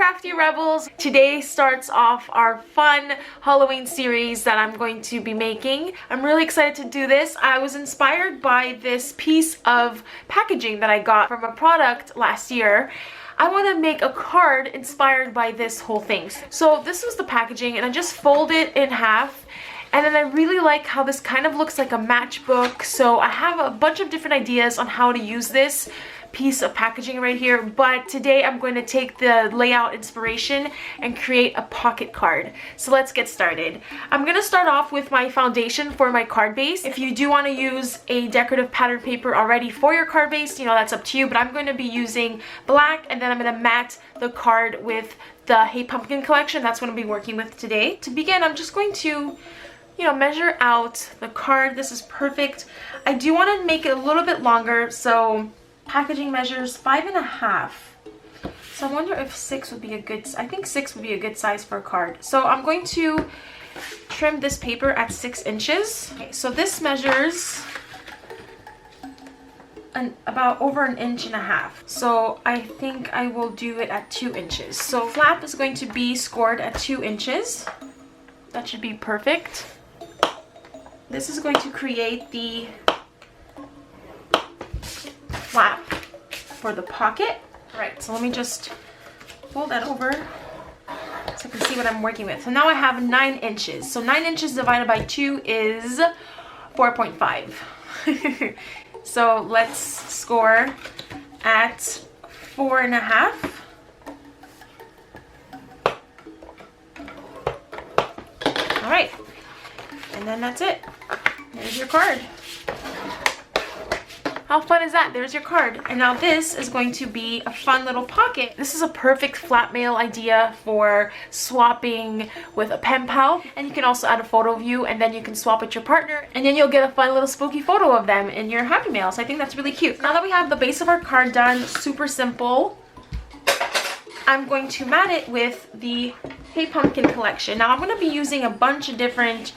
crafty rebels. Today starts off our fun Halloween series that I'm going to be making. I'm really excited to do this. I was inspired by this piece of packaging that I got from a product last year. I want to make a card inspired by this whole thing. So this was the packaging, and I just fold it in half. And then I really like how this kind of looks like a matchbook. So I have a bunch of different ideas on how to use this piece of packaging right here, but today I'm going to take the layout inspiration and create a pocket card. So let's get started. I'm going to start off with my foundation for my card base. If you do want to use a decorative pattern paper already for your card base, you know, that's up to you, but I'm going to be using black, and then I'm going to mat the card with the Hey Pumpkin collection. That's what I'll be working with today. To begin, I'm just going to measure out the card. This is perfect. I do want to make it a little bit longer, so packaging measures 5.5. So I wonder if 6 would be a good, I think 6 would be a good size for a card. So I'm going to trim this paper at 6 inches. Okay, so this measures about over 1.5 inches. So I think I will do it at 2 inches. So flap is going to be scored at 2 inches. That should be perfect. This is going to create the flap for the pocket. All right, so let me just fold that over so I can see what I'm working with. So now I have 9 inches. So 9 inches divided by 2 is 4.5. So let's score at 4.5. All right, and then that's it. There's your card. How fun is that? There's your card. And now this is going to be a fun little pocket. This is a perfect flat mail idea for swapping with a pen pal. And you can also add a photo of you, and then you can swap with your partner, and then you'll get a fun little spooky photo of them in your Happy Mail. So I think that's really cute. Now that we have the base of our card done, super simple, I'm going to mat it with the Hey Pumpkin collection. Now I'm going to be using a bunch of different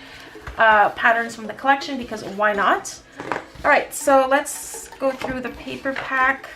patterns from the collection because why not? All right, so let's go through the paper pack.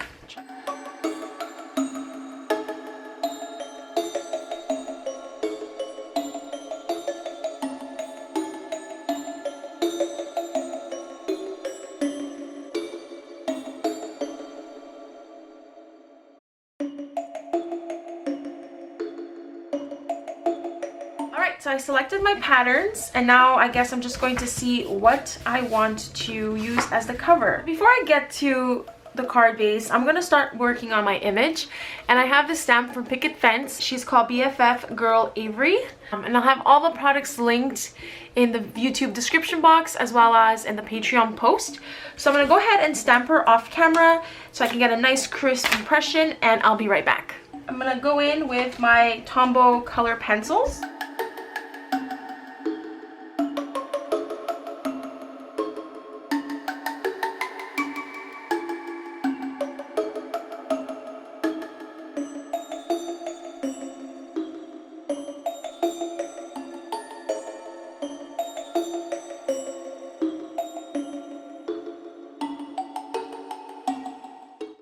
So I selected my patterns, and now I guess I'm just going to see what I want to use as the cover. Before I get to the card base, I'm going to start working on my image, and I have this stamp from Picket Fence. She's called BFF Girl Avery, and I'll have all the products linked in the YouTube description box as well as in the Patreon post. So I'm going to go ahead and stamp her off camera so I can get a nice crisp impression, and I'll be right back. I'm going to go in with my Tombow color pencils.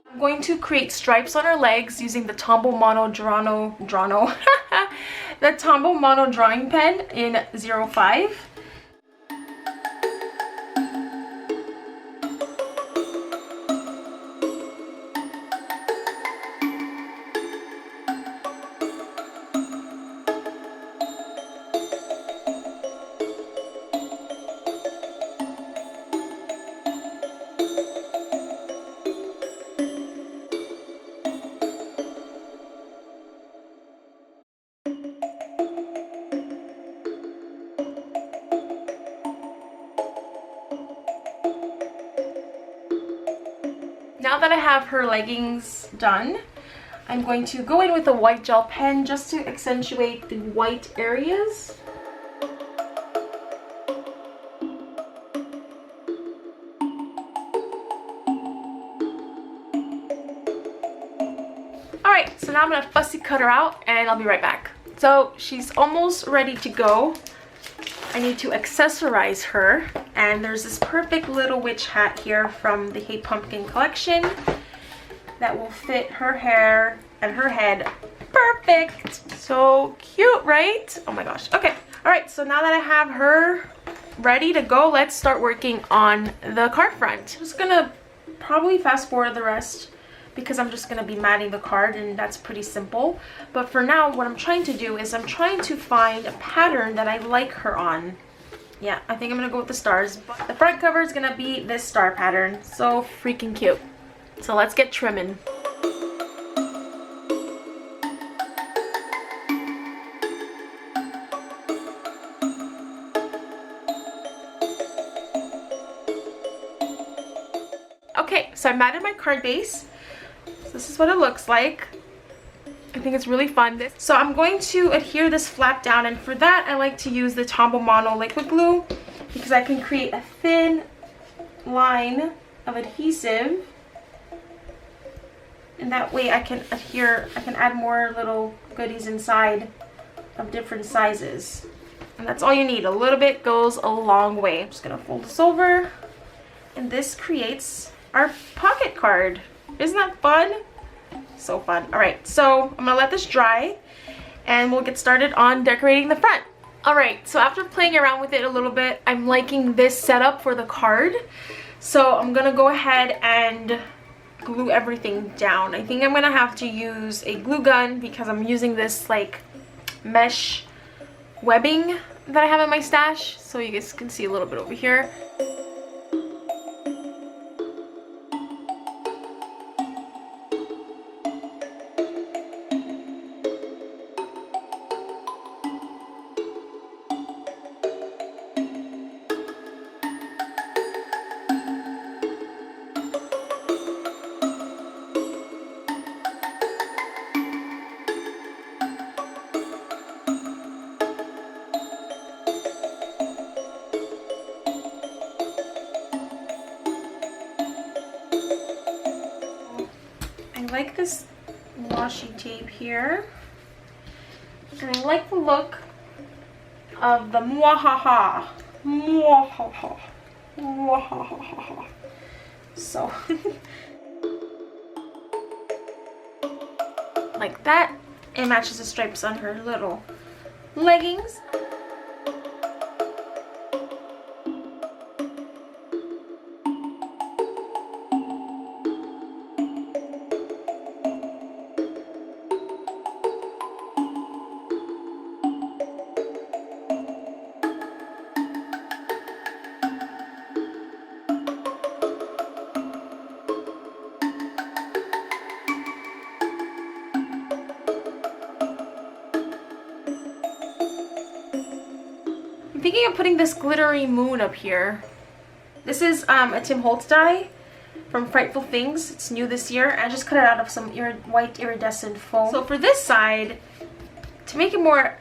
I'm going to create stripes on her legs using the Tombow Mono the Tombow Mono drawing pen in 05. Now that I have her leggings done, I'm going to go in with a white gel pen just to accentuate the white areas. Alright, so now I'm going to fussy cut her out and I'll be right back. So she's almost ready to go. I need to accessorize her, and there's this perfect little witch hat here from the Hey Pumpkin collection that will fit her hair and her head Perfect. So cute, right? Oh my gosh. Okay. All right, so now that I have her ready to go, let's start working on the card front. I'm just gonna probably fast forward the rest because I'm just gonna be matting the card, and that's pretty simple. But for now, what I'm trying to do is I'm trying to find a pattern that I like her on. Yeah, I think I'm gonna go with the stars. But the front cover is gonna be this star pattern. So freaking cute. So let's get trimming. Okay, so I matted my card base. So this is what it looks like. I think it's really fun. So I'm going to adhere this flap down, and for that I like to use the Tombow Mono liquid glue because I can create a thin line of adhesive, and that way I can add more little goodies inside of different sizes. And that's all you need. A little bit goes a long way. I'm just gonna fold this over, and this creates our pocket card. Isn't that fun? So fun. All right, so I'm gonna let this dry and we'll get started on decorating the front. All right, so after playing around with it a little bit, I'm liking this setup for the card. So I'm gonna go ahead and glue everything down. I think I'm gonna have to use a glue gun because I'm using this like mesh webbing that I have in my stash. So you guys can see a little bit over here. I like this washi tape here, and I like the look of the mwahaha, mwahaha, mwahaha. So like that. It matches the stripes on her little leggings. I'm thinking of putting this glittery moon up here. This is a Tim Holtz die from Frightful Things. It's new this year. I just cut it out of some white iridescent foam. So for this side, to make it more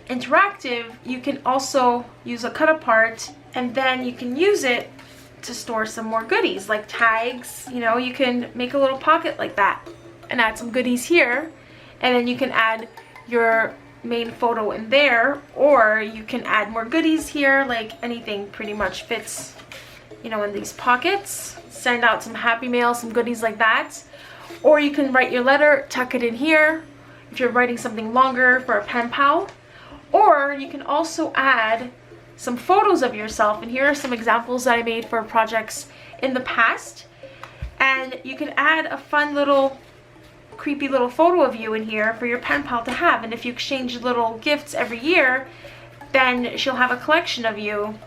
interactive, you can also use a cut apart, and then you can use it to store some more goodies like tags. You know, you can make a little pocket like that and add some goodies here, and then you can add your main photo in there, or you can add more goodies here. Like anything pretty much fits, you know, in these pockets. Send out some happy mail, some goodies like that. Or you can write your letter, tuck it in here if you're writing something longer for a pen pal. Or you can also add some photos of yourself, and here are some examples that I made for projects in the past. And you can add a fun little creepy little photo of you in here for your pen pal to have, and if you exchange little gifts every year, then she'll have a collection of you.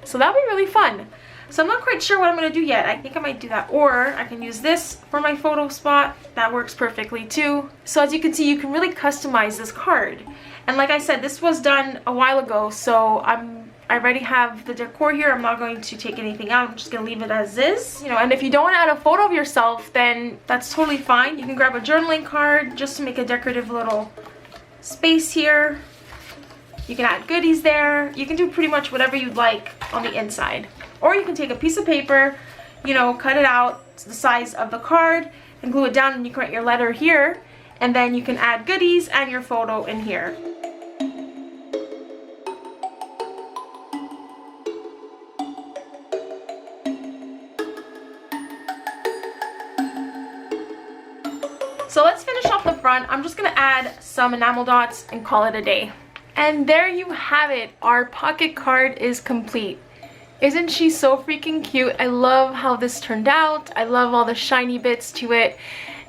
So that'll be really fun. So I'm not quite sure what I'm going to do yet. I think I might do that, or I can use this for my photo spot. That works perfectly too. So as you can see, you can really customize this card, and like I said, this was done a while ago, so I already have the decor here. I'm not going to take anything out. I'm just going to leave it as is. You know, and if you don't want to add a photo of yourself, then that's totally fine. You can grab a journaling card just to make a decorative little space here. You can add goodies there. You can do pretty much whatever you'd like on the inside. Or you can take a piece of paper, you know, cut it out to the size of the card and glue it down, and you can write your letter here, and then you can add goodies and your photo in here. So let's finish off the front. I'm just gonna add some enamel dots and call it a day. And there you have it. Our pocket card is complete. Isn't she so freaking cute? I love how this turned out. I love all the shiny bits to it.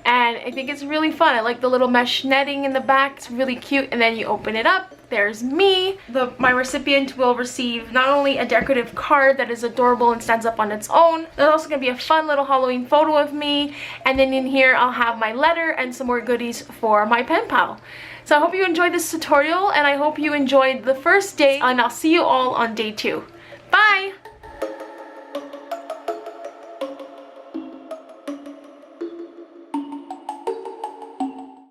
And I think it's really fun. I like the little mesh netting in the back. It's really cute. And then you open it up. There's me. My recipient will receive not only a decorative card that is adorable and stands up on its own, there's also going to be a fun little Halloween photo of me. And then in here, I'll have my letter and some more goodies for my pen pal. So I hope you enjoyed this tutorial, and I hope you enjoyed the first day, and I'll see you all on day 2. Bye!